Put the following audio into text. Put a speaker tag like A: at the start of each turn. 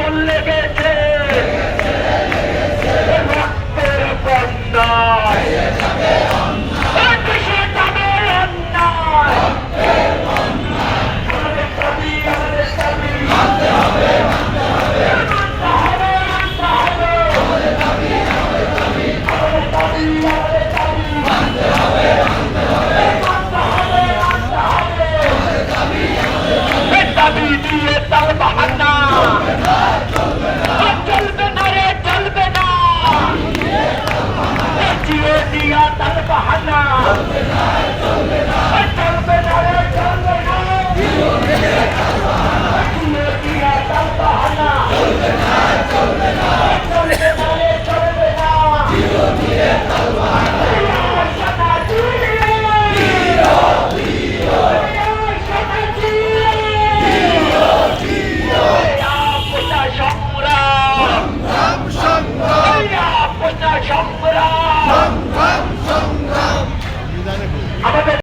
A: আগুন লেগেছে রক্তের বন্যা দেশে যাবে অন্যায় দাবি দিয়ে তাল বাহানা চলবে না রে চলবে না জিও দিয়া তাল বাহানা চলবে না রে চলবে না জিও দিয়া তাল বাহানা চলবে না রে চলবে না জিও দিয়ে তাল বাহানা সংগ্রাম